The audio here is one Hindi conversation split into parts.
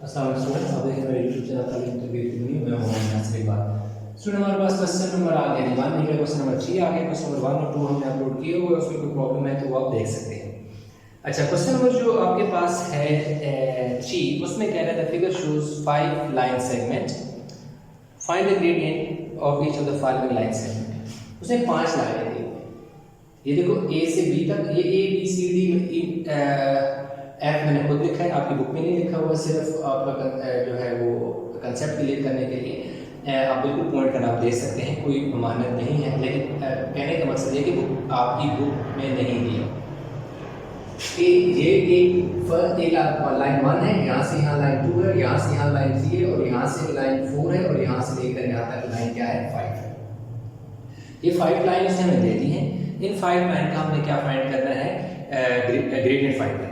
अस्सलाम वालेकुम स्टूडेंट्स, आप देख रहे हैं यूट्यूब चैनल तालीम तरबियत की दुनिया। मैं मोहम्मद नासिर इकबाल। स्टूडेंट हमारे पास क्वेश्चन नंबर आ गया, वन निकला, क्वेश्चन नंबर 3 आ गया, क्वेश्चन नंबर 1 और 2 हमने अपलोड किए हुए, उसमें कोई प्रॉब्लम है तो वो आप देख सकते हैं। अच्छा, क्वेश्चन नंबर जो आपके पास है 3, उसमें कह रहा था figure shows 5 line segment, find the gradient of each of the following line segment. उसने 5 लाइनें दी। ये देखो ए से बी तक, ये A B C D F मैंने खुद लिखा है, आपकी बुक में नहीं लिखा हुआ, सिर्फ आपका जो है वो कंसेप्ट क्लियर करने के लिए आप बिल्कुल पॉइंट का नाम दे सकते हैं, कोई मानक नहीं है, लेकिन कहने का मकसद है कि बुक आपकी बुक में नहीं दी कि ये एक लाइन 1 है, यहाँ से यहाँ लाइन 2 है, यहाँ से यहाँ लाइन 3 है, और यहाँ से लाइन 4 है, और यहाँ से लेकर यहाँ तक लाइन क्या है 5 है। ये 5 लाइन इसने हमें दे दी हैं। इन 5 लाइन का हमने क्या फाइंड करना है, ग्रेडियंट फाइंड करना है।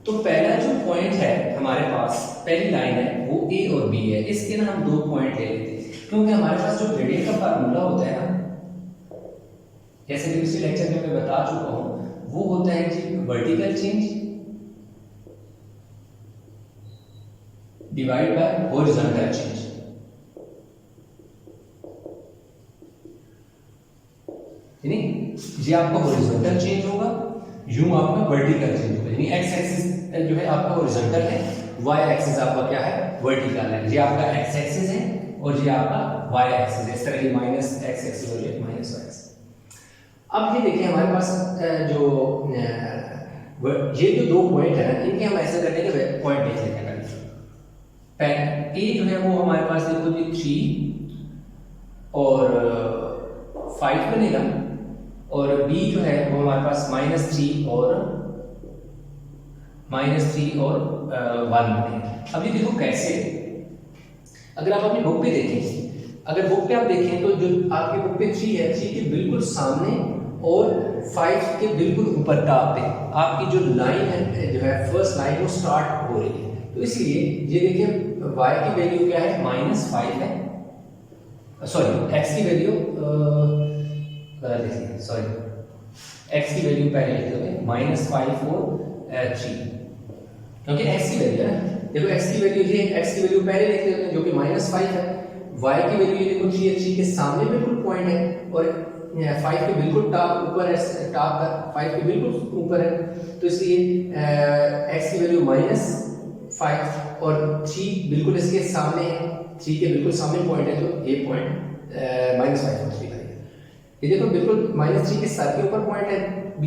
तो पहला जो पॉइंट है हमारे पास, पहली लाइन है वो ए और बी है, इसके ना हम 2 पॉइंट ले लेते हैं, क्योंकि हमारे पास जो ग्रेडियंट का फार्मूला होता है ना, जैसे कि पिछले लेक्चर में मैं बता चुका हूं, वो होता है जी vertical change divide by horizontal change. यानी ये आपका हॉरिजॉन्टल चेंज होगा, यूं आपका वर्टिकल चेंज होगा। यानी एक्स एक्सिस जो है आपका हॉरिजॉन्टल है, वाई एक्सिस आपका क्या है वर्टिकल है। ये आपका एक्स एक्सिस है और ये आपका वाई एक्सिस है। इस तरह ये माइनस एक्स एक्सिस और ये माइनस वाई एक्सिस। अब ये देखिए हमारे पास ये जो 2 पॉइंट है, इनके हम ऐसे करने के पॉइंट देख लेते हैं। ए जो है वो हमारे पास देखो जी 3 और 5 बनेगा, और बी जो है वो हमारे पास -3 और 1 बनेगा। अब ये देखो कैसे, अगर आप अपनी बुक पे देखें, अगर बुक पे आप देखें तो जो आपकी बुक पे 3 है, 3 के बिल्कुल सामने और 5 के बिल्कुल ऊपर टॉप पे आपकी जो लाइन है, जो है फर्स्ट लाइन वो स्टार्ट हो रही है। तो इसलिए ये देखिए y की वैल्यू क्या है -5 है, सॉरी x की वैल्यू देखिए, सॉरी x की वैल्यू पहले लिख दोगे -5 और 3, क्योंकि x की वैल्यू है, देखो x की वैल्यू ये, x की वैल्यू पहले लिख देते हैं जो कि -5 है, y की वैल्यू ये देखो 3 है, 3 के सामने बिल्कुल पॉइंट है, और 5 के बिल्कुल टॉप ऊपर है, टॉप का 5 के बिल्कुल ऊपर है। तो इसलिए x की वैल्यू -5 और 3 बिल्कुल इसके सामने है, 3 के बिल्कुल सामने पॉइंट है, तो ये पॉइंट -5 और 3 बनेगा। ये देखो बिल्कुल -3 के सर के ऊपर पॉइंट है b,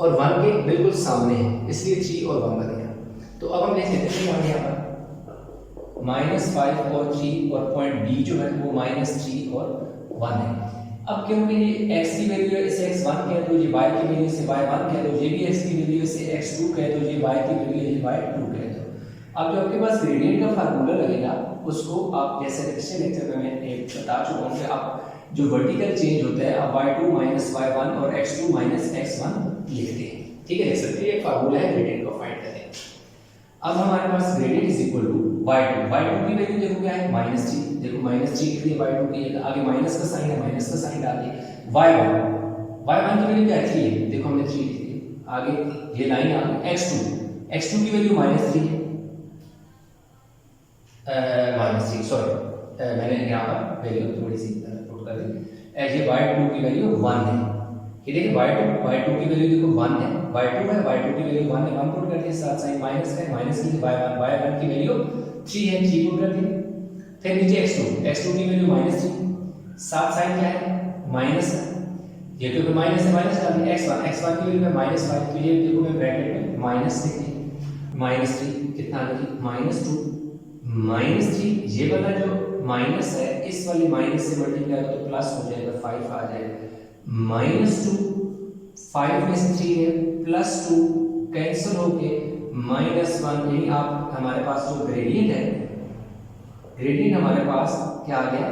और 1 के बिल्कुल सामने है, इसलिए 3 और 1 बनेगा। तो अब हम देख लेते हैं यहाँ पर -5 और 3, और पॉइंट b जो है वो -3 और 1 है। अब क्योंकि ये x की वैल्यू है, इसे x1 कह दो, ये y की वैल्यू इसे y1 कह दो, ये भी x की वैल्यू इसे x2 कह दो, ये y की वैल्यू इसे y2 कह दो। अब जो आपके पास ग्रेडियंट का फार्मूला लगेगा, उसको आप जैसे पिछले लेक्चर में मैं एक बता चुका हूं कि आप जो वर्टिकल चेंज होता है आप y2 y1 और x2 x1 लिखते हैं। ठीक है, देख सकते हैं ये फार्मूला है ग्रेडियंट का फाइंड करने का। अब हमारे पास gradient is equal to y2 की वैल्यू देखो क्या है -3, देखो -3 के लिए y2 की है, आगे माइनस का साइन है, माइनस का साइन डाल दिए। y1 की वैल्यू क्या है 3 है, देखो हमने 3 लिख दिया, आगे ये लाइन आ गई x2 की वैल्यू -3 है, -3 सॉरी मैंने यहाँ पर वैल्यू थोड़ी सी पुट कर दी। ये y2 की वैल्यू 1 है, ये देखिए y2 की वैल्यू देखो 1 है, y2 की वैल्यू 1 है, 1 पुट कर दिया, साथ साइन माइनस का, माइनस की y1 की वैल्यू 3 है, 3 पुट कर दिया। फिर नीचे x2 की वैल्यू -3, साथ साइन क्या है माइनस, ये क्योंकि माइनस है माइनस डाल दिया। x1 की वैल्यू -5, तो ये देखो मैं ब्रैकेट में माइनस लिख दिया, -3 कितना आ गया -2 -3, ये वाला जो माइनस है इस वाली माइनस से मल्टीप्लाई तो प्लस हो जाएगा, 5 आ जाएगा, -2 5 में से 3 है, +2 कैंसिल होके -1, यानी आप हमारे पास जो ग्रेडियंट है, ग्रेडियंट हमारे पास क्या आ गया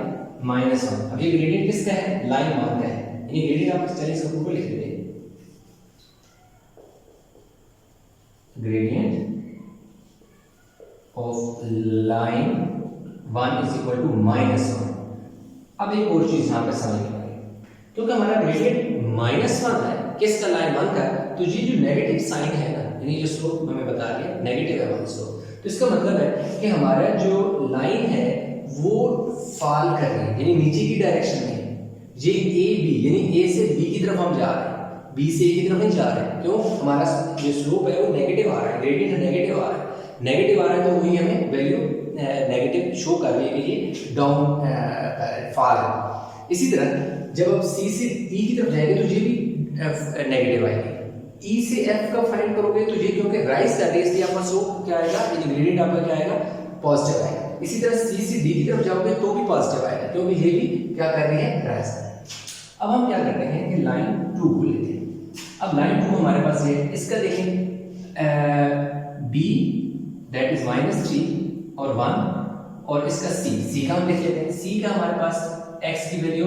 -1। अब ये ग्रेडियंट किसका है, लाइन 1 का है, यानी ग्रेडियंट आप चलिए इसको ऊपर लिख देते हैं, gradient of line 1 is equal to -1। अब एक और चीज यहां पे समझनी है, क्योंकि हमारा ग्रेडियंट -1 है, किसका लाइन 1 का, तो ये जो नेगेटिव साइन है ना, यानी जिसको हमें बता दिया नेगेटिव है 1, तो इसका मतलब है कि हमारा जो लाइन है वो फॉल कर रही है, यानी नीचे की डायरेक्शन में है। ये ए बी यानी ए से बी की तरफ हम जा रहे हैं, बी से ए की तरफ नहीं जा रहे हैं। क्यों? हमारा जो स्लोप है वो नेगेटिव आ रहा है, ग्रेडियंट नेगेटिव आ रहा है। नेगेटिव आ रहा है तो वही हमें वैल्यू नेगेटिव शो कर रही है कि ये डाउन फॉल है। इसी तरह जब आप सी से ई की तरफ जाएंगे तो ये भी नेगेटिव आएगी। ई से एफ का फाइंड करोगे तो ये क्योंकि राइज कर रही है इसलिए आपका स्लोप क्या आएगा, यानी ग्रेडियंट आपका क्या आएगा, पॉजिटिव आएगा। इसी तरह सी से डी की तरफ जाओगे तो भी पॉजिटिव आएगा क्योंकि ये भी क्या कर रही है, राइज कर रही है। अब हम क्या करते हैं कि लाइन 2 को लेते हैं। अब लाइन 2 हमारे पास है, इसका देखें बी दैट इज -3 और 1 और इसका सी का हम देख लेते हैं। सी का हमारे पास x की वैल्यू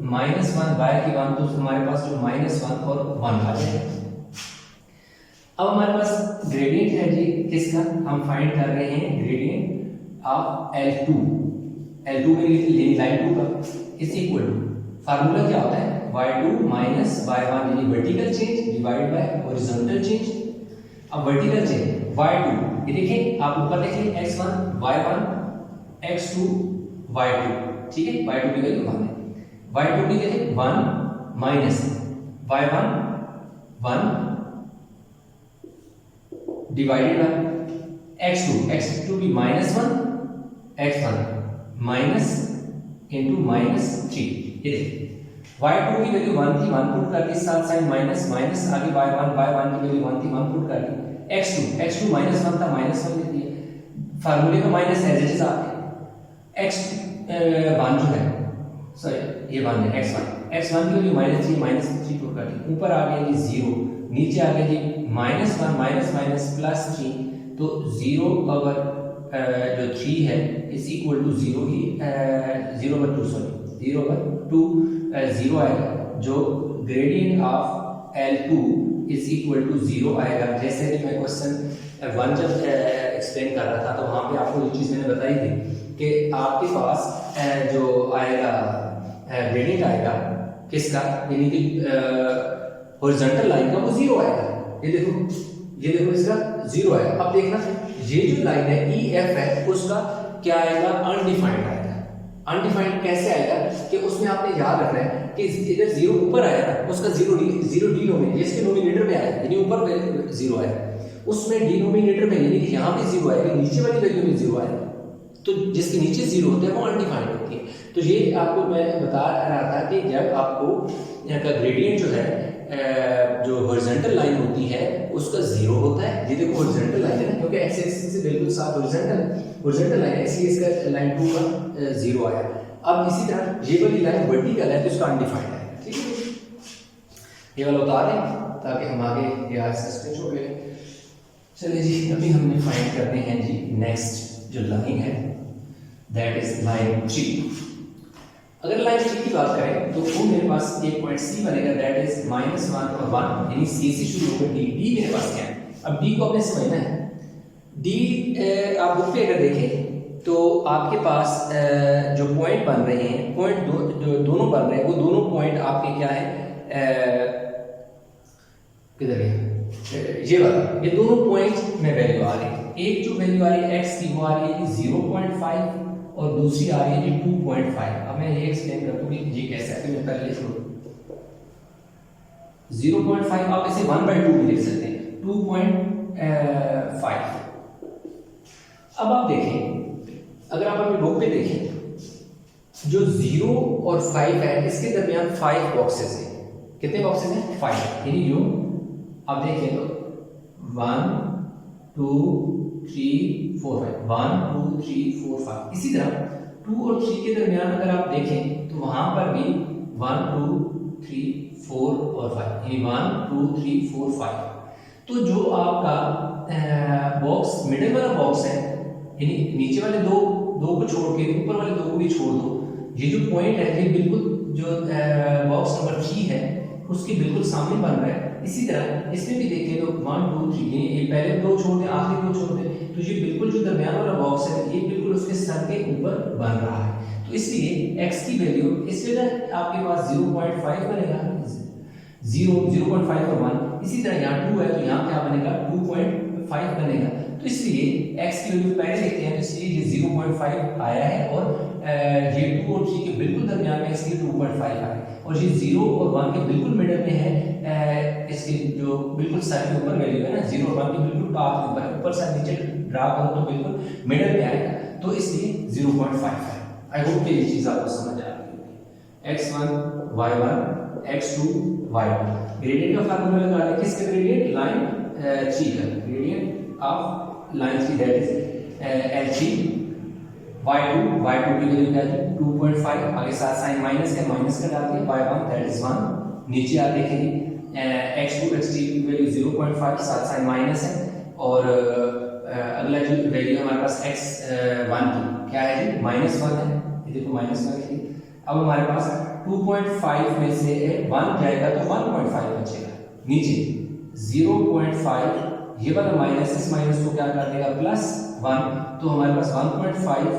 -1 y की 1, तो हमारे पास जो -1 और 1 आ जाएगा। अब हमारे पास ग्रेडियंट है जी किसका, हम फाइंड कर रहे हैं ग्रेडियंट ऑफ L2 में लिख लाइन 2 का इज इक्वल टू, फार्मूला क्या होता है, y2 माइनस y1 यानी vertical change divide by horizontal change. अब वर्टिकल चेंज y2 ये देखिए, आप ऊपर देखिए x1 y1 x2 y2, ठीक है, y2 की वैल्यू 1 है। y2 की देखिए 1 minus y1 1 divided by x2 की -1 x1 माइनस इनटू -3। ये देखिए y2 की वैल्यू 1 थी, 1 पुट कर दी, साथ साइन माइनस माइनस आगे y1 की वैल्यू 1 थी, 1 पुट कर दी। x2 -1 था, -1 लिख दिया। फार्मूले का माइनस एज इट इज आते हैं। x1 जो है, सॉरी ये 1 है, x1 की वैल्यू -3 पुट कर दी। ऊपर आ गया जी 0, नीचे आ गया जी -1 माइनस +3, तो 0 ओवर जो 3 है इज इक्वल टू 0 ही 0 आएगा, जो gradient of L2 is equal to 0 आएगा। जैसे कि मैं क्वेश्चन 1 जब एक्सप्लेन कर रहा था तो वहां पे आपको ये चीज मैंने बताई थी कि आपके पास जो आएगा ग्रेडियंट आएगा किसका, यानी कि हॉरिजॉन्टल लाइन का वो 0 आएगा। ये देखो इसका 0 आएगा। अब देखना ये जो लाइन है EF है उसका क्या आएगा, अनडिफाइंड आएगा। अनडिफाइंड कैसे आएगा कि उसमें आपने याद रखना है कि इधर 0 ऊपर आया ना, उसका 0 डिनोमिनेटर, इसके डिनोमिनेटर में आया, यानी ऊपर 0 आया, उसमें डिनोमिनेटर में यानी कि यहाँ पे 0 आएगा, नीचे वाली वैल्यू में 0 आएगा। तो जिसके नीचे 0 होते हैं वो अनडिफाइंड होती है। तो ये आपको मैं बता रहा था कि जब आपको यहाँ का ग्रेडियंट जो है जो हॉरिजॉन्टल लाइन होती है उसका 0 होता है। ये देखो हॉरिजॉन्टल लाइन है ना, क्योंकि एक्स एक्सिस से बिल्कुल साथ हॉरिजॉन्टल लाइन है, इसलिए इसका लाइन 2 का 0 आया। अब इसी तरह ये वाली लाइन वर्टिकल है तो इसका अनडिफाइंड है, ठीक है। ये वाला उतार दें ताकि हम आगे यार सस्पेंस हो गए। चलिए जी, अभी हमने फाइंड करते हैं जी नेक्स्ट जो लाइन है दैट इज लाइन 3। अगर लाइन 3 की बात करें तो वो मेरे पास एक पॉइंट सी बनेगा दैट इज -1 और 1, यानी सी से शुरू होकर डी मेरे पास क्या है। अब डी को आपने समझना है। डी आप बुक पे अगर देखें तो आपके पास जो पॉइंट बन रहे हैं, पॉइंट दोनों बन रहे हैं, वो दोनों पॉइंट आपके क्या है, किधर है ये वाला, ये दोनों पॉइंट में वैल्यू आ रही है। एक जो वैल्यू आ रही है x की वो आ रही है 0.5 और दूसरी आ रही है 2.5। अब मैं ये एक्सप्लेन कर दूं कि ये कैसे है। मैं पहले इसको 0.5 आप इसे 1/2 भी लिख सकते हैं, 2.5। अब आप देखें, अगर आप अपनी बुक पे देखें जो 0 और 5 है इसके दरमियान 5 बॉक्सेस हैं। कितने बॉक्सेस हैं? 5। यानी जो आप देखें तो 1 2 3 4 5, 1 2 3 4 5। इसी तरह 2 और 3 के दरमियान अगर आप देखें तो वहां पर भी 1 2 3 4 और 5, यानी 1 2 3 4 5। तो जो आपका बॉक्स मिडिल वाला बॉक्स है, यानी नीचे वाले दो को छोड़ के ऊपर वाले 2 को भी छोड़ दो, ये जो पॉइंट है ये बिल्कुल जो बॉक्स नंबर 3 है उसके बिल्कुल सामने बन रहा है। इसी तरह इसमें भी देखें तो 1 2 3, ये पहले 2 छोड़ दें, आखिरी 2 छोड़ दें, तो ये बिल्कुल जो दरमियान वाला बॉक्स है ये बिल्कुल उसके सर के ऊपर बन रहा है। तो इसलिए x की वैल्यू इस जगह आपके पास 0.5 बनेगा, 0 0.5 और 1। इसी तरह यहाँ 2 है तो यहाँ क्या बनेगा 2.5 बनेगा। तो तो इसलिए x की वैल्यू पहले लिखते हैं, तो इसलिए ये 0.5 आया है और ये 2 और 3 के बिल्कुल दरमियान में इसलिए 2.5 आया है, और ये 0 और 1 के बिल्कुल मिडिल में है। इसके जो बिल्कुल सर के ऊपर वैल्यू है ना, 0 और 1 के बिल्कुल टॉप के ऊपर से नीचे ड्रा करो तो बिल्कुल मिडिल में आएगा, तो इसलिए 0.5 है। आई होप कि ये चीज आपको समझ आ रही होगी। x1 y1 x2 y2 gradient का फार्मूला लगा लें, किसका ग्रेडियंट? लाइन 3 का gradient of line 3 that is l3 y2 की वैल्यू क्या है 2.5, आगे साथ साइन माइनस है, माइनस का डाल दिया, y1 दैट इज 1, नीचे आप देखेंगे x2 x3 की वैल्यू 0.5 साथ साइन माइनस है, और अगला जो वैल्यू हमारे पास x1 की क्या है जी -1 है, ये देखो -1 है। अब हमारे पास 2.5 में से 1 जाएगा तो 1.5 बचेगा, नीचे 0.5 ये वाला माइनस इस माइनस को क्या कर देगा +1, तो हमारे पास 1.5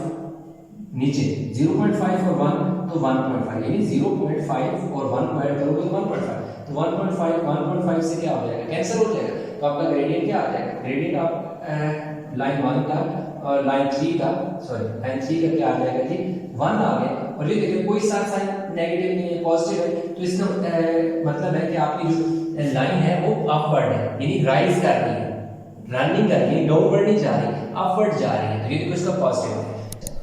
नीचे 0.5 और 1 तो 1.5, यानी 0.5 और 1 को ऐड करोगे तो 1.5, तो 1.5 से क्या हो जाएगा कैंसिल हो जाएगा, तो आपका ग्रेडियंट क्या आ जाएगा? ग्रेडियंट आप लाइन 1 का और लाइन 3 का क्या आ जाएगा जी 1 आ गया, और ये देखिए कोई साथ साइन नेगेटिव नहीं है, पॉजिटिव है, तो इसका मतलब है कि आपकी जो लाइन है वो अपवर्ड है, यानी राइज कर रही है, रनिंग कर रही है, डाउनवर्ड नहीं जा रही, अपवर्ड जा रही है, तो ये देखो इसका पॉजिटिव है।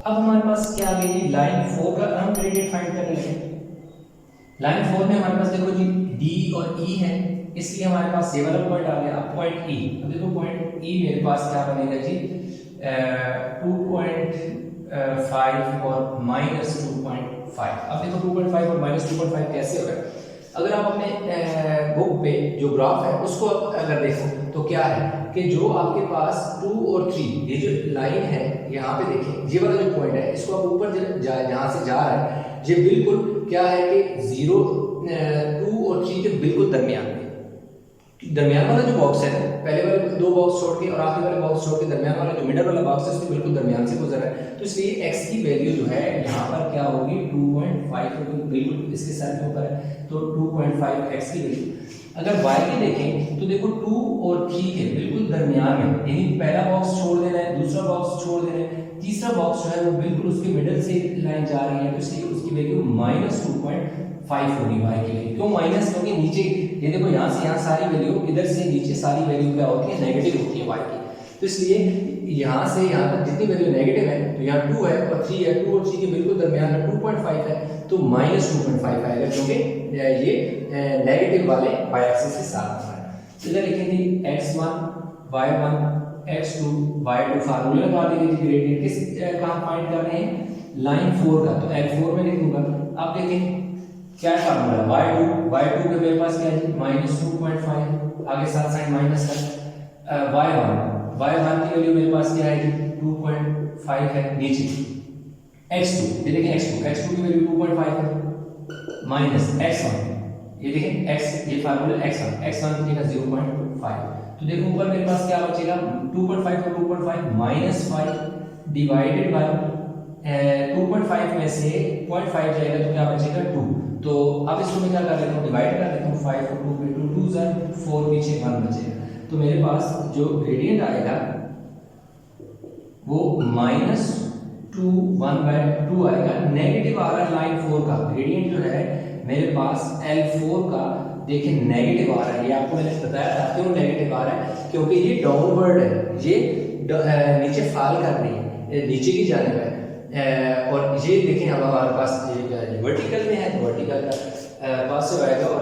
अब हमारे पास क्या आ गई लाइन 4 का हम ग्रेडियंट फाइंड करने लगे। लाइन 4 में हमारे पास देखो जी डी और ई है, इसलिए हमारे पास ये वाला पॉइंट आ गया, पॉइंट ई। अब देखो पॉइंट ई मेरे पास क्या बनेगा जी 2.5 और -2.5। अब देखो 2.5 और -2.5 कैसे हो रहा है? अगर आप अपने बुक पे जो ग्राफ है उसको अगर देखो तो क्या है कि जो आपके पास 2 और 3 ये जो लाइन है यहाँ पे देखें, ये वाला जो पॉइंट है इसको आप ऊपर जहाँ से जा रहा है ये बिल्कुल क्या है कि 0 2 और 3 के बिल्कुल दरमियान में, दरमियान वाला जो बॉक्स है, पहले वाले 2 बॉक्स छोड़ के और आखिरी वाले बॉक्स छोड़ के दरमियान वाला जो मिडल वाला बॉक्स है उसके बिल्कुल दरमियान से गुजर रहा है, तो इसलिए x की वैल्यू जो है यहाँ पर क्या होगी 2.5 बिल्कुल इसके सर के ऊपर है, तो 2.5 x की वैल्यू। अगर y की देखें तो देखो 2 और 3 के बिल्कुल दरमियान में, यानी पहला बॉक्स छोड़ देना है, दूसरा बॉक्स छोड़ देना है, तीसरा बॉक्स जो है वो बिल्कुल उसके मिडल से लाइन जा रही है, तो इसलिए उसकी वैल्यू -2.5 होगी y की वैल्यू। क्यों माइनस? क्योंकि नीचे ये देखो यहाँ से यहाँ सारी वैल्यू, इधर से नीचे सारी वैल्यू क्या होती है नेगेटिव होती है y की, तो इसलिए यहाँ से यहाँ तक जितनी वैल्यू नेगेटिव है तो यहाँ 2 है और 3 है, 2 और 3 के बिल्कुल दरमियान में 2.5 है, तो -2.5 आएगा, क्योंकि ये नेगेटिव वाले y एक्सिस के साथ है। तो इधर लिखेंगे x1 y1 x2 y2 formula लगा देंगे ग्रेडियंट किस कहाँ फाइंड कर रहे हैं लाइन 4 का, तो L4 में लिख दूंगा। अब देखें क्या फार्मूला y2 के मेरे पास क्या है -2.5, आगे साथ साइन माइनस का y1 की वैल्यू मेरे पास क्या है 2.5 है, नीचे x2 ये देखें x2 की वैल्यू 2.5 है, माइनस x1 ये देखें x ये फार्मूला x1 की जगह 0.5, तो देखो ऊपर मेरे पास क्या बचेगा 2.5 और 2.5 -5 डिवाइडेड बाय 2.5 में से 0.5 जाएगा तो क्या बचेगा 2, तो अब इसको मैं क्या कर लेता हूँ डिवाइड कर लेता हूँ 5 और 2 पे 2 2 4 पीछे 1 बचेगा, तो मेरे पास जो ग्रेडियंट आएगा वो -2 आएगा, नेगेटिव आ रहा है लाइन 4 का ग्रेडियंट जो है मेरे पास L4 का देखिए नेगेटिव आ रहा है, ये आपको मैंने बताया था क्यों नेगेटिव आ रहा है, क्योंकि ये डाउनवर्ड है, ये नीचे फॉल कर रही है, नीचे की जाने है, और ये देखें अब हमारे पास ये वर्टिकल में है, तो वर्टिकल का पॉजिटिव आएगा और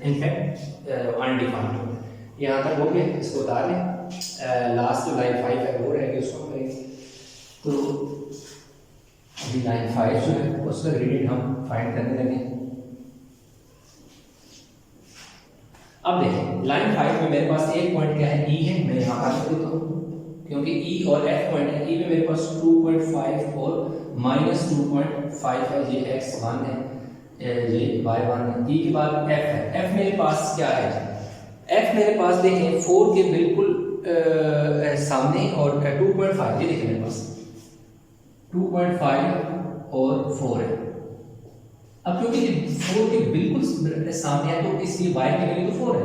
इनफैक्ट अनडिफाइंड होगा। यहाँ तक हो गया, इसको उतार लें, लास्ट जो लाइन 5 है वो रहेगी उसको करेंगे, तो अभी लाइन 5 जो है उसका ग्रेडियंट हम फाइंड करने लगे। अब देखें लाइन 5 में मेरे पास एक पॉइंट क्या है ई है, मैं यहाँ पर लिख देता हूँ क्योंकि ई और एफ पॉइंट है, ई में मेरे पास 2.5 और -2.5 है, ये x1 है, ये y1 है, ई के बाद f है, f मेरे पास क्या है, f मेरे पास देखें 4 के बिल्कुल सामने और 2.5 ये देखें मेरे पास 2.5 और 4 है। अब क्योंकि 4 के बिल्कुल सामने है तो इसलिए y की वैल्यू तो 4 है,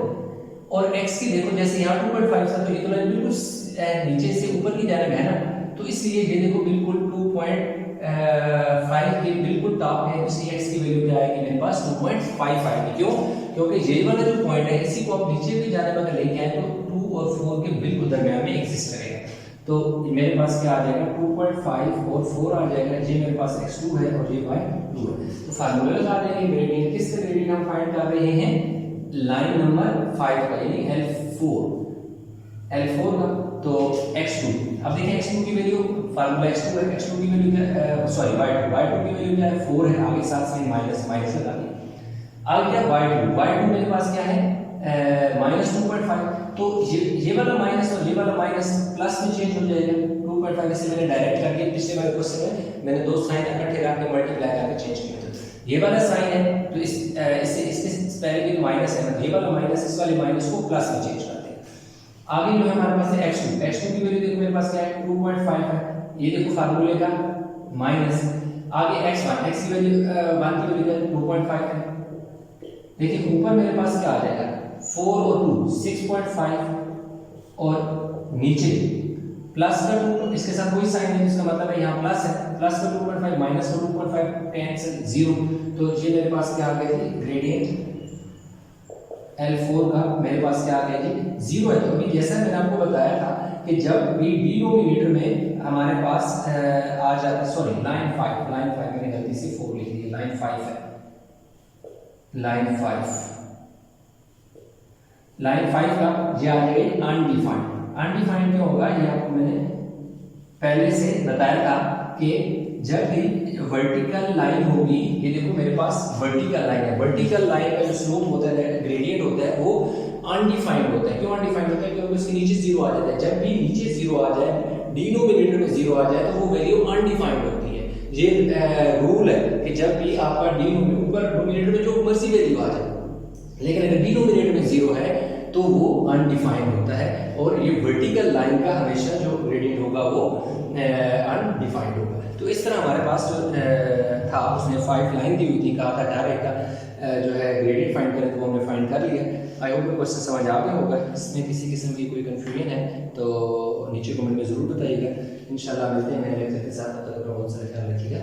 और x की देखो जैसे यहाँ 2.5 था तो ये तो बिल्कुल नीचे से ऊपर की जाने है ना, तो इसलिए ये देखो बिल्कुल 2.5 के बिल्कुल टॉप है, इसलिए x की वैल्यू क्या आएगी मेरे पास 2.5 आएगी। क्यों? क्योंकि ये वाला जो पॉइंट है इसी को आप नीचे भी जाने में अगर लेके आए तो 2 और 4 के बिल्कुल दरमियान में एग्जिस्ट करेगा। तो मेरे पास क्या आ जाएगा 2.5 और 4 आ जाएगा, ये मेरे पास x2 है और ये y2 है। तो फार्मूला लगा देंगे ग्रेडियंट, किसका ग्रेडियंट हम फाइंड कर रहे हैं, लाइन नंबर 5 का यानी L4 का। तो x2, अब देखिए x2 की वैल्यू, फार्मूला x2 है, x2 की वैल्यू क्या सॉरी y2 की वैल्यू क्या है 4 है, आगे साथ साइन माइनस लगा दिया। आगे क्या y2 मेरे पास क्या है -2.5, तो ये वाला माइनस और ये वाला माइनस प्लस में चेंज हो जाएगा 2.5 से मैंने डायरेक्ट करके पिछले वाले क्वेश्चन में मैंने दो साइन इकट्ठे रख के मल्टीप्लाई करके चेंज किया था। ये वाला साइन है तो इससे पहले भी माइनस है ना, ये वाला माइनस इस वाले माइनस को प्लस में चेंज करते हैं। आगे जो है हमारे पास है x2 की वैल्यू देखो मेरे पास क्या है 2.5 है, ये देखो फार्मूले का माइनस। आगे x1 x की वैल्यू 1 की वैल्यू 2.5 है। देखिए ऊपर मेरे पास क्या आ जाएगा 4 और 2 6.5 और नीचे प्लस का 2, इसके साथ कोई साइन नहीं, इसका मतलब है यहाँ प्लस है, प्लस का 2.5 माइनस का 2.5 कैंसिल 0। तो ये मेरे पास क्या आ गया जी ग्रेडियंट L4 का मेरे पास क्या आ गया जी 0 है। तो अभी जैसा मैंने आपको बताया था कि जब भी डिनोमिनेटर में हमारे पास आ जाता, सॉरी लाइन 5 मैंने गलती से 4 लिख दिया, लाइन 5 है, लाइन 5 का ये आ जाएगा अनडिफाइंड क्यों होगा, ये आपको मैंने पहले से बताया था कि जब भी वर्टिकल लाइन होगी, ये देखो मेरे पास वर्टिकल लाइन है, वर्टिकल लाइन का जो स्लोप होता है ग्रेडियंट होता है वो अनडिफाइंड होता है। क्यों अनडिफाइंड होता है? क्योंकि उसके नीचे 0 आ जाता है। जब भी नीचे 0 आ जाए, डिनोमिनेटर में 0 आ जाए तो वो वैल्यू अनडिफाइंड होती है। ये रूल है कि जब भी आपका डिनोमिनेटर में जो मर्जी वैल्यू आ जाए, लेकिन अगर डिनोमिनेटर में 0 है तो वो अनडिफाइंड होता है। और ये वर्टिकल लाइन का हमेशा जो ग्रेडियंट होगा वो अनडिफाइंड होगा। तो इस तरह हमारे पास जो था उसने 5 लाइन दी हुई थी, कहा था डायरेक्ट का जो है ग्रेडियंट फाइंड करें, तो वो हमने फाइंड कर लिया। आई होप क्वेश्चन समझ आ गया होगा। इसमें किसी किस्म की कोई कन्फ्यूजन है तो नीचे कमेंट में ज़रूर बताइएगा। इंशाल्लाह मिलते हैं नए लेक्चर के साथ, तब तक अपना बहुत सारा ख्याल रखिएगा।